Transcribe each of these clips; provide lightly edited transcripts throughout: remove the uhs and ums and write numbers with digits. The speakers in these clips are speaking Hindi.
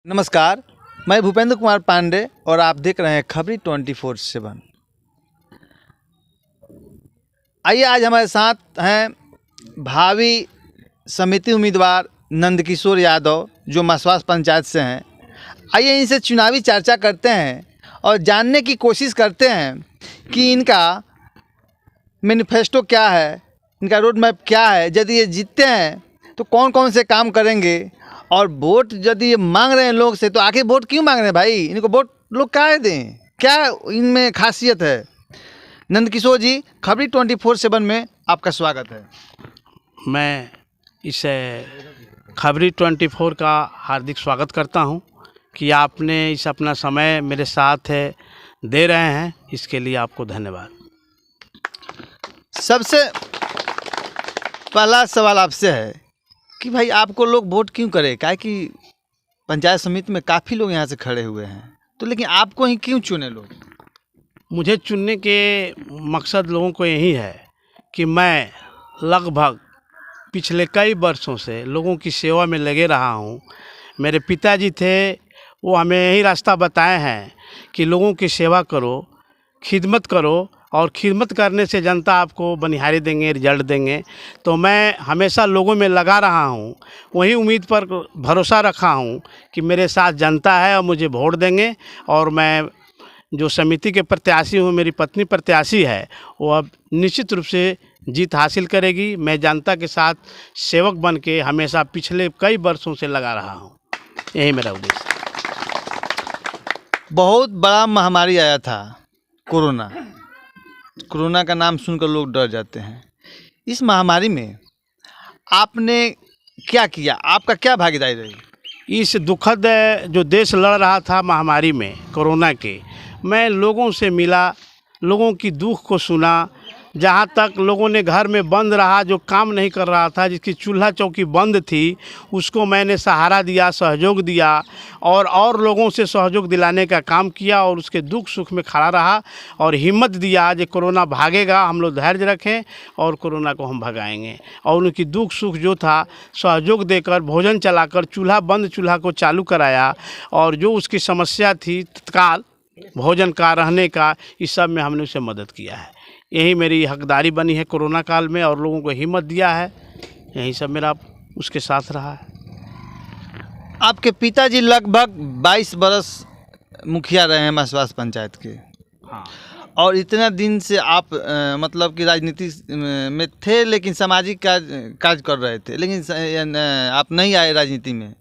नमस्कार, मैं भूपेंद्र कुमार पांडे और आप देख रहे हैं खबरी 24/7। आइए, आज हमारे साथ हैं भावी समिति उम्मीदवार नंदकिशोर यादव, जो मसवास पंचायत से हैं। आइए इनसे चुनावी चर्चा करते हैं और जानने की कोशिश करते हैं कि इनका मैनिफेस्टो क्या है, इनका रोड मैप क्या है। यदि ये जीतते हैं तो कौन कौन से काम करेंगे, और वोट यदि ये मांग रहे हैं लोग से, तो आखिर वोट क्यों मांग रहे हैं भाई? इनको वोट लोग क्या दें? क्या इनमें खासियत है? नंदकिशोर जी, खबरी 24/7 में आपका स्वागत है। मैं इस खबरी 24 का हार्दिक स्वागत करता हूं कि आपने इस अपना समय मेरे साथ दे रहे हैं, इसके लिए आपको धन्यवाद। सबसे पहला सवाल आपसे है कि भाई आपको लोग वोट क्यों करें? क्या कि पंचायत समिति में काफ़ी लोग यहाँ से खड़े हुए हैं, तो लेकिन आपको ही क्यों चुने लोग? मुझे चुनने के मकसद लोगों को यही है कि मैं लगभग पिछले कई वर्षों से लोगों की सेवा में लगे रहा हूँ। मेरे पिताजी थे, वो हमें यही रास्ता बताए हैं कि लोगों की सेवा करो, खिदमत करो, और खिदमत करने से जनता आपको बनिहारी देंगे, रिजल्ट देंगे। तो मैं हमेशा लोगों में लगा रहा हूँ, वही उम्मीद पर भरोसा रखा हूँ कि मेरे साथ जनता है और मुझे वोट देंगे। और मैं जो समिति के प्रत्याशी हूँ, मेरी पत्नी प्रत्याशी है, वो अब निश्चित रूप से जीत हासिल करेगी। मैं जनता के साथ सेवक बन के हमेशा पिछले कई वर्षों से लगा रहा हूँ, यही मेरा उद्देश्य है। बहुत बड़ा महामारी आया था, कोरोना का नाम सुनकर लोग डर जाते हैं। इस महामारी में आपने क्या किया? आपका क्या भागीदारी रही? इस दुखद जो देश लड़ रहा था महामारी में, कोरोना के, मैं लोगों से मिला, लोगों की दुख को सुना। जहाँ तक लोगों ने घर में बंद रहा, जो काम नहीं कर रहा था, जिसकी चूल्हा चौकी बंद थी, उसको मैंने सहारा दिया, सहयोग दिया, और लोगों से सहयोग दिलाने का काम किया, और उसके दुख सुख में खड़ा रहा और हिम्मत दिया कि कोरोना भागेगा, हम लोग धैर्य रखें और कोरोना को हम भगाएंगे। और उनकी दुख सुख जो था, सहयोग देकर, भोजन चलाकर, बंद चूल्हा को चालू कराया, और जो उसकी समस्या थी तत्काल भोजन का, रहने का, इस सब में हमने उसे मदद किया है। यही मेरी हकदारी बनी है कोरोना काल में, और लोगों को हिम्मत दिया है। यही सब मेरा उसके साथ रहा है। आपके पिताजी लगभग 22 बरस मुखिया रहे हैं मसवास पंचायत के। हाँ। और इतना दिन से आप मतलब कि राजनीति में थे, लेकिन सामाजिक कार्य कर रहे थे, लेकिन आप नहीं आए राजनीति में।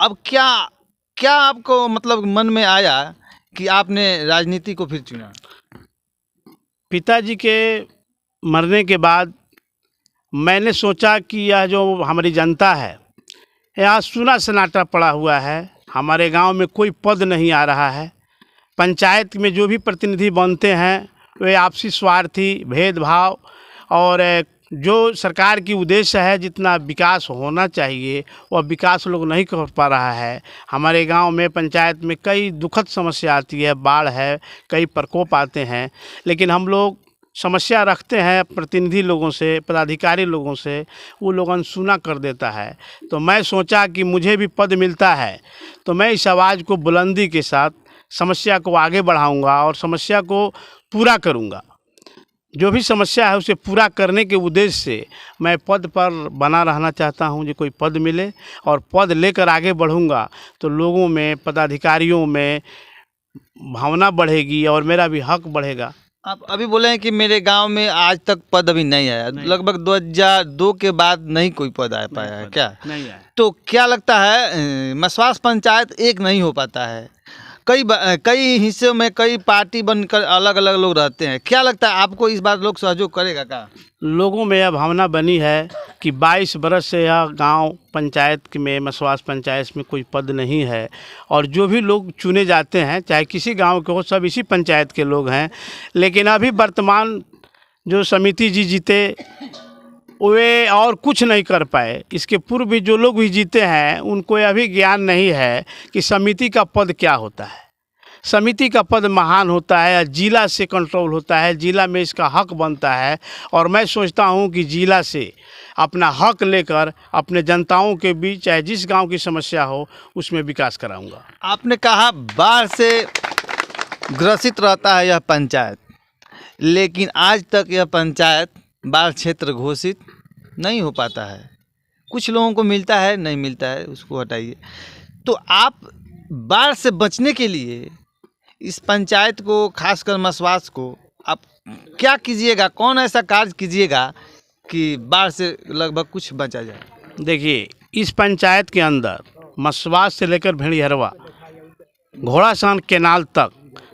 अब क्या आपको मतलब मन में आया कि आपने राजनीति को फिर चुना? पिताजी के मरने के बाद मैंने सोचा कि यह जो हमारी जनता है, यहाँ सूना सन्नाटा पड़ा हुआ है। हमारे गांव में कोई पद नहीं आ रहा है। पंचायत में जो भी प्रतिनिधि बनते हैं, वे आपसी स्वार्थी, भेदभाव, और जो सरकार की उद्देश्य है जितना विकास होना चाहिए, वह विकास लोग नहीं कर पा रहा है। हमारे गांव में, पंचायत में कई दुखद समस्या आती है, बाढ़ है, कई प्रकोप आते हैं, लेकिन हम लोग समस्या रखते हैं प्रतिनिधि लोगों से, पदाधिकारी लोगों से, वो लोग अनसुना कर देता है। तो मैं सोचा कि मुझे भी पद मिलता है तो मैं इस आवाज़ को बुलंदी के साथ समस्या को आगे बढ़ाऊँगा और समस्या को पूरा करूँगा। जो भी समस्या है उसे पूरा करने के उद्देश्य से मैं पद पर बना रहना चाहता हूं। जो कोई पद मिले और पद लेकर आगे बढ़ूंगा तो लोगों में, पदाधिकारियों में भावना बढ़ेगी और मेरा भी हक बढ़ेगा। आप अभी बोले हैं कि मेरे गांव में आज तक पद अभी नहीं आया, लगभग 2002 के बाद नहीं कोई पद आ पाया है क्या? नहीं आया। तो क्या लगता है मसवास पंचायत एक नहीं हो पाता है? कई हिस्सों में कई पार्टी बनकर अलग अलग लोग रहते हैं। क्या लगता है आपको इस बार लोग सहयोग करेगा क्या? लोगों में यह भावना बनी है कि 22 बरस से यह गांव पंचायत में, मसवास पंचायत में कोई पद नहीं है, और जो भी लोग चुने जाते हैं, चाहे किसी गांव के हो, सब इसी पंचायत के लोग हैं। लेकिन अभी वर्तमान जो समिति जी जीते, वे और कुछ नहीं कर पाए। इसके पूर्व भी जो लोग भी जीते हैं, उनको अभी ज्ञान नहीं है कि समिति का पद क्या होता है। समिति का पद महान होता है, जिला से कंट्रोल होता है, जिला में इसका हक बनता है। और मैं सोचता हूं कि जिला से अपना हक लेकर अपने जनताओं के बीच चाहे जिस गांव की समस्या हो उसमें विकास कराऊंगा। आपने कहा बाढ़ से ग्रसित रहता है यह पंचायत, लेकिन आज तक यह पंचायत बाढ़ क्षेत्र घोषित नहीं हो पाता है। कुछ लोगों को मिलता है, नहीं मिलता है, उसको हटाइए। तो आप बाढ़ से बचने के लिए इस पंचायत को, खासकर मसवास को, आप क्या कीजिएगा? कौन ऐसा कार्य कीजिएगा कि बाढ़ से लगभग कुछ बचा जाए? देखिए, इस पंचायत के अंदर मसवास से लेकर भेड़िहरवा, घोड़ासान केनाल तक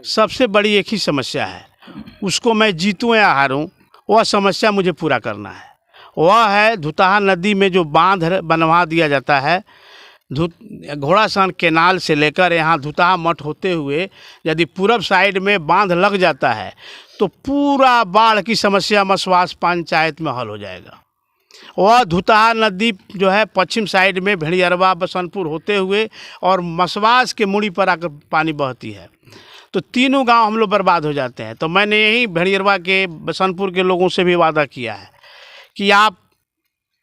सबसे बड़ी एक ही समस्या है। उसको मैं जीतूँ या हारूँ, वह समस्या मुझे पूरा करना है। वह है धुताहा नदी में जो बांध बनवा दिया जाता है, घोड़ासान केनाल से लेकर यहाँ धुताहा मठ होते हुए यदि पूरब साइड में बांध लग जाता है तो पूरा बाढ़ की समस्या मसवास पंचायत में हल हो जाएगा। वह धुताहा नदी जो है पश्चिम साइड में भेड़िहरवा, बसंतपुर होते हुए और मसवास के मुड़ी पर आकर पानी बहती है, तो तीनों गांव हम लोग बर्बाद हो जाते हैं। तो मैंने यही भेड़िहरवा के, बसंतपुर के लोगों से भी वादा किया है कि आप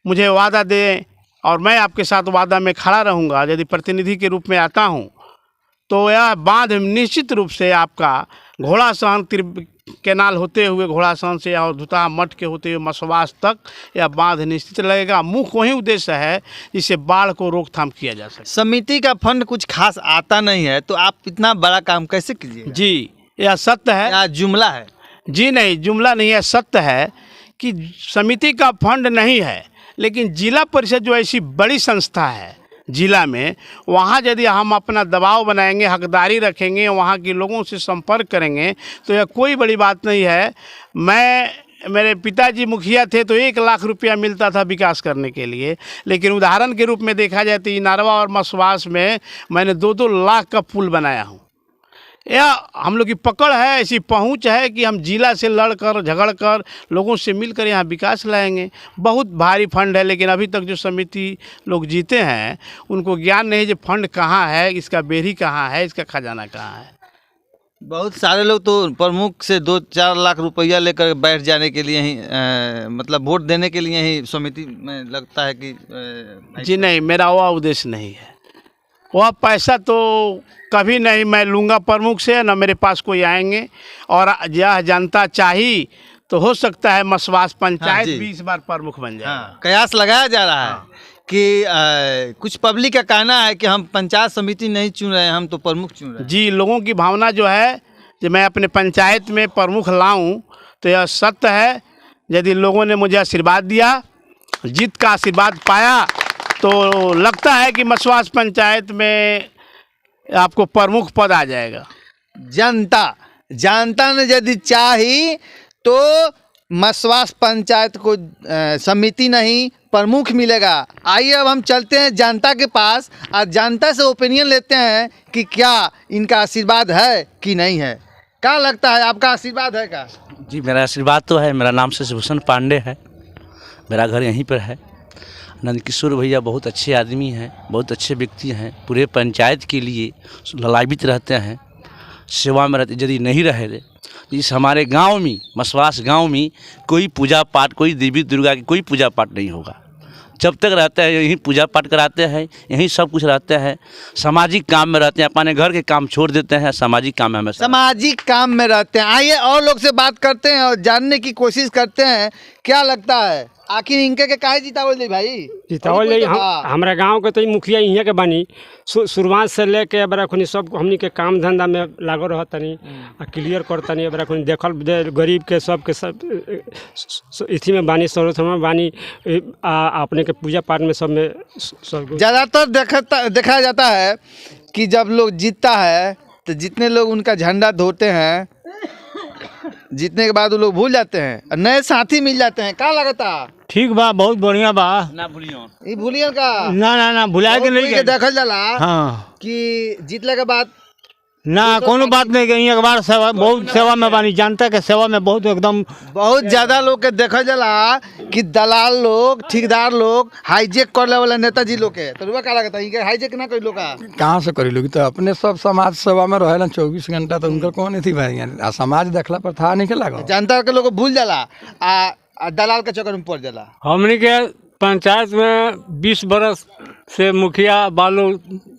मुझे वादा दें और मैं आपके साथ वादा में खड़ा रहूँगा। यदि प्रतिनिधि के रूप में आता हूँ तो यह बांध निश्चित रूप से आपका घोड़ासान केनाल होते हुए, घोड़ासान से और धुताहा मठ के होते हुए मसवास तक यह बांध निश्चित लगेगा। मुख्य वही उद्देश्य है जिससे बाढ़ को रोकथाम किया जा सके। समिति का फंड कुछ खास आता नहीं है, तो आप इतना बड़ा काम कैसे कीजिएगा? जी, यह सत्य है या जुमला है? जी नहीं, जुमला नहीं है, सत्य है कि समिति का फंड नहीं है, लेकिन जिला परिषद जो ऐसी बड़ी संस्था है जिला में, वहाँ यदि हम अपना दबाव बनाएंगे, हकदारी रखेंगे, वहाँ के लोगों से संपर्क करेंगे तो यह कोई बड़ी बात नहीं है। मेरे पिताजी मुखिया थे तो 1 लाख रुपया मिलता था विकास करने के लिए, लेकिन उदाहरण के रूप में देखा जाए तो इनारवा और मसवास में मैंने 2-2 लाख का पुल बनाया हूँ। यह हम लोग की पकड़ है, ऐसी पहुंच है कि हम जिला से लड़कर झगड़कर लोगों से मिलकर यहाँ विकास लाएंगे। बहुत भारी फंड है, लेकिन अभी तक जो समिति लोग जीते हैं उनको ज्ञान नहीं जो फंड कहाँ है, इसका बेरी कहाँ है, इसका खजाना कहाँ है। बहुत सारे लोग तो प्रमुख से 2-4 लाख रुपया लेकर बैठ जाने के लिए ही मतलब वोट देने के लिए ही समिति में लगता है कि जी नहीं, मेरा वह उद्देश्य नहीं है। वह पैसा तो कभी नहीं मैं लूँगा प्रमुख से, न मेरे पास कोई आएंगे। और यह जनता चाहिए तो हो सकता है मसवास पंचायत भी इस बार प्रमुख बन जाए। कयास लगाया जा रहा है कि कुछ पब्लिक का कहना है कि हम पंचायत समिति नहीं चुन रहे हैं, हम तो प्रमुख चुन रहे हैं। जी, लोगों की भावना जो है कि मैं अपने पंचायत में प्रमुख लाऊं, तो यह सत्य है। यदि लोगों ने मुझे आशीर्वाद दिया, जीत का आशीर्वाद पाया, तो लगता है कि मसवास पंचायत में आपको प्रमुख पद आ जाएगा। जनता ने यदि चाही तो मसवास पंचायत को समिति नहीं प्रमुख मिलेगा। आइए अब हम चलते हैं जनता के पास और जनता से ओपिनियन लेते हैं कि क्या इनका आशीर्वाद है कि नहीं है। क्या लगता है, आपका आशीर्वाद है क्या? जी, मेरा आशीर्वाद तो है। मेरा नाम शशिभूषण पांडे है, मेरा घर यहीं पर है। नंदकिशोर भैया बहुत अच्छे आदमी हैं, बहुत अच्छे व्यक्ति हैं, पूरे पंचायत के लिए ललायित रहते हैं, सेवा में रहते। यदि नहीं रहे तो इस हमारे गांव में, मसवास गांव में कोई पूजा पाठ, कोई देवी दुर्गा की कोई पूजा पाठ नहीं होगा। जब तक रहते हैं यहीं पूजा पाठ कराते हैं, यहीं सब कुछ रहते हैं। सामाजिक काम में रहते हैं, अपने घर के काम छोड़ देते हैं, सामाजिक काम में हमेशा सामाजिक काम में रहते हैं। आइए और लोग से बात करते हैं और जानने की कोशिश करते हैं क्या लगता है आखिर इनके के काहे जितावल दे भाई? जितावल ले हमारा गांव के तो मुखिया इहाँ के बनी शुरुआत से लेके अब रखनी सब हमनी के काम धंधा में लागो रहतनी आ क्लियर करतनी। अब रखनी देखल गरीब के सब इसी में बानी, सर्वत में बानी, अपने के पूजा पाठ में सब में सब ज़्यादातर देखा जाता है कि जब लोग जीतता है तो जितने लोग उनका झंडा धोते हैं, जीतने के बाद वो लोग भूल जाते हैं और नए साथी मिल जाते हैं। क्या लगता? ठीक बा, बहुत बढ़िया बा। ना भूलियो, ये भूलियन का ना भुला के नहीं देखल जाला हाँ। कि जीतने के बाद ना कोनो बात नहीं कहीं एक बार सेवा बहुत सेवा में बानी जनता के सेवा में बहुत एकदम बहुत ज्यादा लोग के देखा जाला कि दलाल लोग ठेकेदार लोग हाईजेक कर ले वाला नेताजी लोग के तो रुआ का लगता है कि हाईजेक ना कर लोग का कहाँ से करी लोग तो अपने सब समाज सेवा में रहेला 24 घंटा तो उनका कौन थी भाई आ समाज देखला पर था नहीं के लगा जनता के लोग भूल जाला आ दलाल के चक्कर में पड़ जाला। हमने के पंचायत में 20 बरस से मुखिया बालू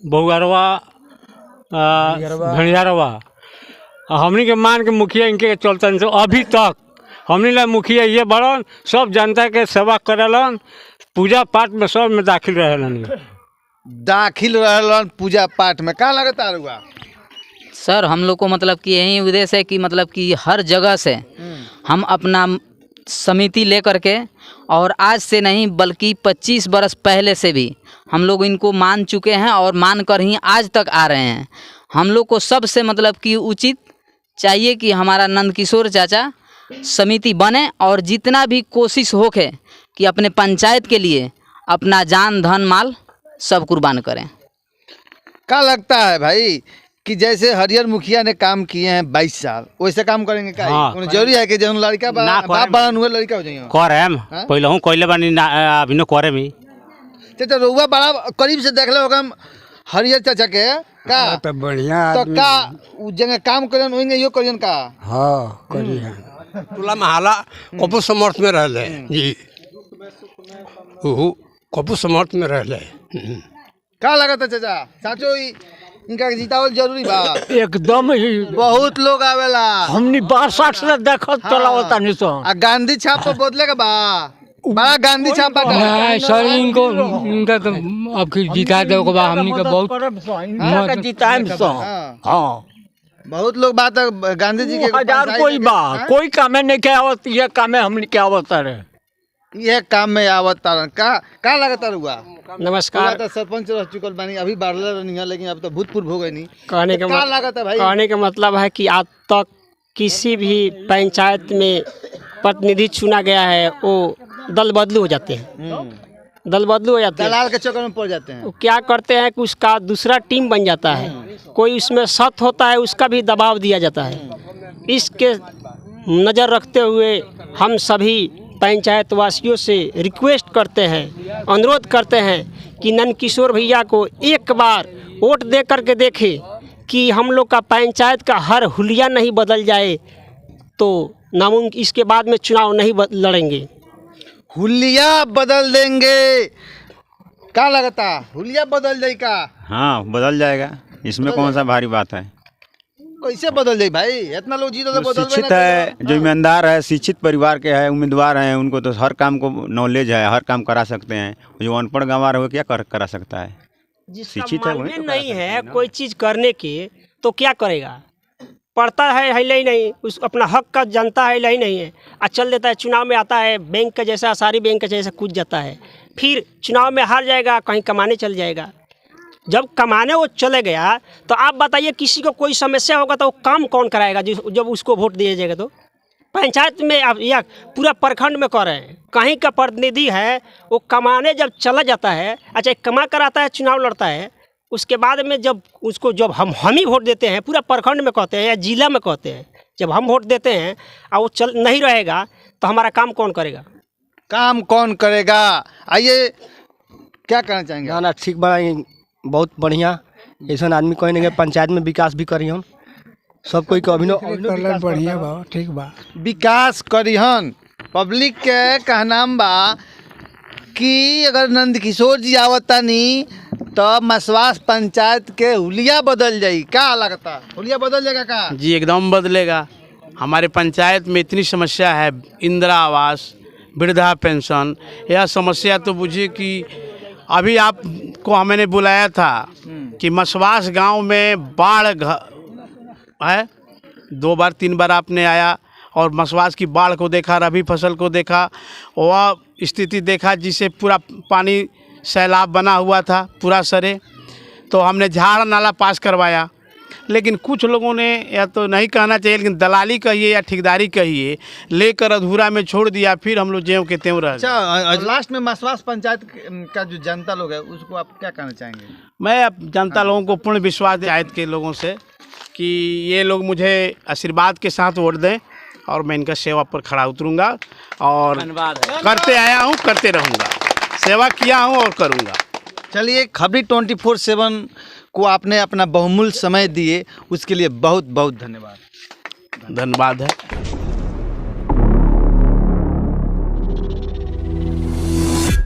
बहुगरवा भंडारवा हमने के मान के मुखिया इनके चलते से अभी तक हमने ला मुखिया ये बड़न सब जनता के सेवा करेलन पूजा पाठ में सब में दाखिल रहलन पूजा पाठ में का लगता रुआ सर हम लोग को मतलब कि यही उद्देश्य है कि मतलब कि हर जगह से हम अपना समिति लेकर के और आज से नहीं बल्कि 25 बरस पहले से भी हम लोग इनको मान चुके हैं और मान कर ही आज तक आ रहे हैं। हम लोग को सबसे मतलब कि उचित चाहिए कि हमारा नंदकिशोर चाचा समिति बने और जितना भी कोशिश होके कि अपने पंचायत के लिए अपना जान धन माल सब कुर्बान करें। क्या लगता है भाई कि जैसे हरिहर मुखिया ने काम किए हैं 22 साल वैसे काम करेंगे क्या हाँ। जरूरी है कि जब लड़का बाप बड़न हुए लड़का हो जाइए करेम पहले हूँ कोयले बानी अभी न करे मी चाचा रउआ बड़ा करीब से देख लो हम हरिहर चाचा के का तो बढ़िया तो का उ जगह काम करें वही यो करियन का हाँ करी टोला महाला कपू समर्थ में रहले जी कपू समर्थ में रहले का लगता चाचा साचो इनका जितावल जरूरी बा एकदम ही बहुत लोग आवेला हमने 62 से देखत चलावता नहीं तो आ गांधी छाप पर बदले का बा बड़ा गांधी छाप बा सर इनका तो अब जिता दे को बा हमनी के बहुत जिताएम सो हाँ बहुत लोग बात गांधी जी के हजार कोई बा कोई काम नहीं के आवत ये काम हमने के आवत रे ये काम में आवत तारन का लगता रुआ नमस्कार। तो सरपंच रह चुकल बानी अभी बाढ़ले रहनी है लेकिन अब तो भूतपूर्व हो गए नहीं कहने का लागत है भाई कहने का मतलब है कि आज तक किसी भी पंचायत में प्रतिनिधि चुना गया है वो दल बदलू हो जाते हैं दल बदलू हो जाते हैं दलाल के चक्कर में पड़ जाते हैं। वो क्या करते हैं कि उसका दूसरा टीम बन जाता है कोई उसमें सख्त होता है उसका भी दबाव दिया जाता है। इसके नज़र रखते हुए हम सभी पंचायत वासियों से रिक्वेस्ट करते हैं अनुरोध करते हैं कि नंदकिशोर भैया को एक बार वोट दे करके देखें कि हम लोग का पंचायत का हर हुलिया नहीं बदल जाए तो नामुमकिन इसके बाद में चुनाव नहीं लड़ेंगे। हुलिया बदल देंगे क्या लगता हुलिया बदल जाएगा? हाँ बदल जाएगा इसमें कौन सा भारी बात है। कैसे बदल जाए भाई इतना लोग जीतो तो बदल शिक्षित है जो ईमानदार है शिक्षित परिवार के है उम्मीदवार हैं उनको तो हर काम को नॉलेज है हर काम करा सकते हैं। जो अनपढ़ गंवार हो क्या करा सकता है शिक्षित है वही नहीं है कोई चीज़ करने की तो क्या करेगा पढ़ता है ही नहीं उस अपना हक का जानता है ही नहीं है चल देता है चुनाव में आता है बैंक का जैसा सारी बैंक का जैसा कूद जाता है फिर चुनाव में हार जाएगा कहीं कमाने चल जाएगा। जब कमाने वो चले गया तो आप बताइए किसी को कोई समस्या होगा तो वो काम कौन कराएगा जब उसको वोट दिया जाएगा तो पंचायत में आप या पूरा प्रखंड में कर रहे हैं कहीं का प्रतिनिधि है वो कमाने जब चला जाता है अच्छा कमा कर आता है चुनाव लड़ता है उसके बाद में जब उसको जब हम ही वोट देते हैं पूरा प्रखंड में कहते हैं या जिला में कहते हैं जब हम वोट देते हैं और वो चल नहीं रहेगा तो हमारा काम कौन करेगा आइए क्या कहना चाहेंगे? ना ठीक बड़ा बहुत बढ़िया ऐसा आदमी कहीं ना पंचायत में विकास भी करी हम सब कोई अभिनव बढ़िया बा ठीक बा विकास करिहन पब्लिक के कहनाम बा कि अगर नंदकिशोर जी आवतानी तो मसवास पंचायत के हुलिया बदल जाई क्या लगता हुलिया बदल जाएगा का? जी एकदम बदलेगा। हमारे पंचायत में इतनी समस्या है इंदिरा आवास वृद्धा पेंशन यह समस्या तो बुझिए कि अभी आपको मैंने बुलाया था कि मसवास गांव में बाढ़ है 2 बार 3 बार आपने आया और मसवास की बाढ़ को देखा रबी फसल को देखा वह स्थिति देखा जिससे पूरा पानी सैलाब बना हुआ था पूरा सरे तो हमने झाड़ नाला पास करवाया लेकिन कुछ लोगों ने या तो नहीं कहना चाहिए लेकिन दलाली कहिए या ठेकेदारी कहिए लेकर अधूरा में छोड़ दिया फिर हम लोग ज्यों के त्यों रह। अच्छा लास्ट में मसवास पंचायत का जो जनता लोग है उसको आप क्या कहना चाहेंगे? मैं अब जनता लोगों को पूर्ण विश्वास पंचायत के लोगों से कि ये लोग मुझे आशीर्वाद के साथ वोट दें और मैं इनका सेवा पर खड़ा उतरूँगा और करते आया हूँ, करते रहूँगा, सेवा किया हूँ और करूँगा। चलिए, खबरी 24/7 को आपने अपना बहुमूल्य समय दिए, उसके लिए बहुत बहुत धन्यवाद। धन्यवाद है।